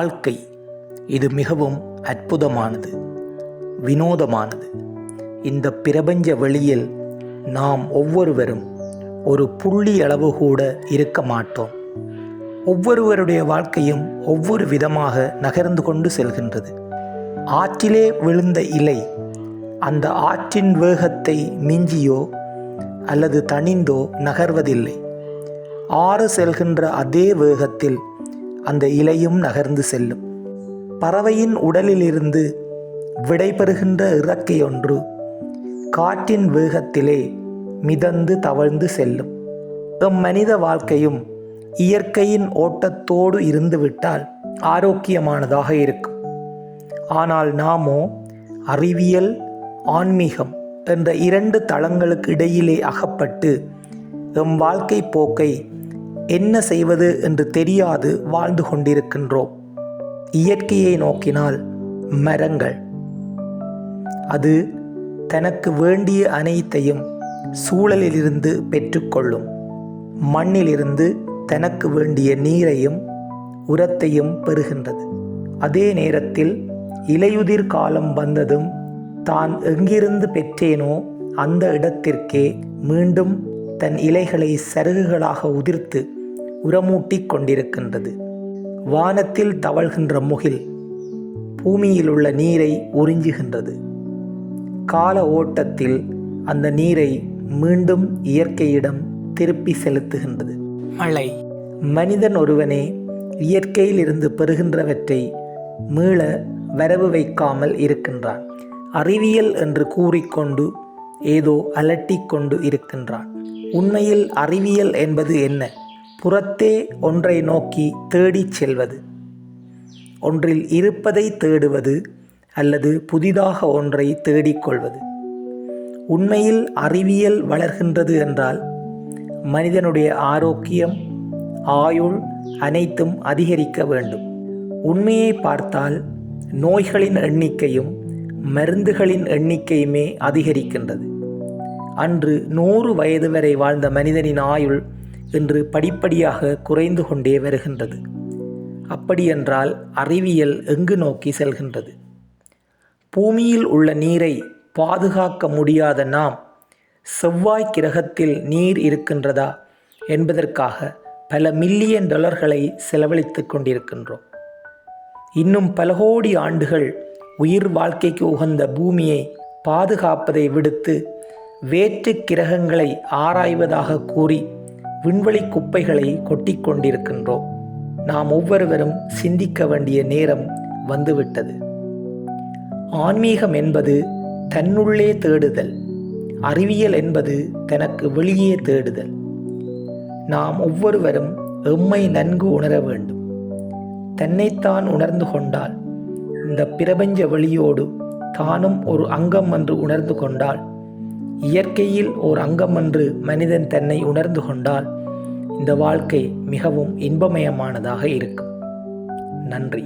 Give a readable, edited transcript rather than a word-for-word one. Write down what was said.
வாழ்க்கை இது மிகவும் அற்புதமானது, வினோதமானது. இந்த பிரபஞ்ச வெளியில் நாம் ஒவ்வொருவரும் ஒரு புள்ளி அளவு கூட இருக்க மாட்டோம். ஒவ்வொருவருடைய வாழ்க்கையும் ஒவ்வொரு விதமாக நகர்ந்து கொண்டு செல்கின்றது. ஆற்றிலே விழுந்த இலை அந்த ஆற்றின் வேகத்தை மிஞ்சியோ அல்லது தணிந்தோ நகர்வதில்லை. ஆறு செல்கின்ற அதே வேகத்தில் அந்த இலையும் நகர்ந்து செல்லும். பறவையின் உடலிலிருந்து விடைபெறுகின்ற இறக்கை ஒன்று காற்றின் வேகத்திலே மிதந்து தவழ்ந்து செல்லும். மனித வாழ்க்கையும் இயற்கையின் ஓட்டத்தோடு இருந்துவிட்டால் ஆரோக்கியமானதாக இருக்கும். ஆனால் நாமோ அறிவியல், ஆன்மீகம் என்ற இரண்டு தளங்களுக்கு இடையிலே அகப்பட்டு எம் வாழ்க்கை போக்கை என்ன செய்வது என்று தெரியாது வாழ்ந்து கொண்டிருக்கின்றோம். இயற்கையை நோக்கினால் மரங்கள், அது தனக்கு வேண்டிய அனைத்தையும் சூழலிலிருந்து பெற்றுக்கொள்ளும். மண்ணிலிருந்து தனக்கு வேண்டிய நீரையும் உரத்தையும் பெறுகின்றது. அதே நேரத்தில் இலையுதிர் காலம் வந்ததும் தான் எங்கிருந்து பெற்றேனோ அந்த இடத்திற்கே மீண்டும் தன் இலைகளை சருகுகளாக உதிர்த்து உரமூட்டி கொண்டிருக்கின்றது. வானத்தில் தவழ்கின்ற முகில் பூமியில் உள்ள நீரை உறிஞ்சுகின்றது. கால ஓட்டத்தில் அந்த நீரை மீண்டும் இயற்கையிடம் திருப்பி செலுத்துகின்றது. மழை, மனிதன் ஒருவனே இயற்கையில் இருந்து பெறுகின்றவற்றை மீள வரவு வைக்காமல் இருக்கின்றான். அறிவியல் என்று கூறிக்கொண்டு ஏதோ அலட்டிக்கொண்டு இருக்கின்றான். உண்மையில் அறிவியல் என்பது என்ன? புறத்தே ஒன்றை நோக்கி தேடிச் செல்வது, ஒன்றில் இருப்பதை தேடுவது அல்லது புதிதாக ஒன்றை தேடிக்கொள்வது. உண்மையில் அறிவியல் வளர்கின்றது என்றால் மனிதனுடைய ஆரோக்கியம், ஆயுள் அனைத்தும் அதிகரிக்க வேண்டும். உண்மையை பார்த்தால் நோய்களின் எண்ணிக்கையும் மருந்துகளின் எண்ணிக்கையுமே அதிகரிக்கின்றது. அன்று 100 வயது வரை வாழ்ந்த மனிதனின் ஆயுள் இன்று படிப்படியாக குறைந்து கொண்டே வருகின்றது. அப்படியென்றால் அறிவியல் எங்கு நோக்கி செல்கின்றது? பூமியில் உள்ள நீரை பாதுகாக்க முடியாத நாம் செவ்வாய் கிரகத்தில் நீர் இருக்கின்றதா என்பதற்காக பல மில்லியன் டாலர்களை செலவழித்து கொண்டிருக்கின்றோம். இன்னும் பல கோடி ஆண்டுகள் உயிர் வாழ்க்கைக்கு உகந்த பூமியை பாதுகாப்பதை விடுத்து வேற்று கிரகங்களை ஆராய்வதாக கூறி விண்வெளி குப்பைகளை கொட்டி கொண்டிருக்கின்றோம். நாம் ஒவ்வொருவரும் சிந்திக்க வேண்டிய நேரம் வந்துவிட்டது. ஆன்மீகம் என்பது தன்னுள்ளே தேடுதல், அறிவியல் என்பது தனக்கு வெளியே தேடுதல். நாம் ஒவ்வொருவரும் எம்மை நன்கு உணர வேண்டும். தன்னைத்தான் உணர்ந்து கொண்டால், இந்த பிரபஞ்ச வெளியோடு தானும் ஒரு அங்கம் என்று உணர்ந்து கொண்டால், இயற்கையில் ஓர் அங்கம் என்று மனிதன் தன்னை உணர்ந்து கொண்டால், இந்த வாழ்க்கை மிகவும் இன்பமயமானதாக இருக்கும். நன்றி.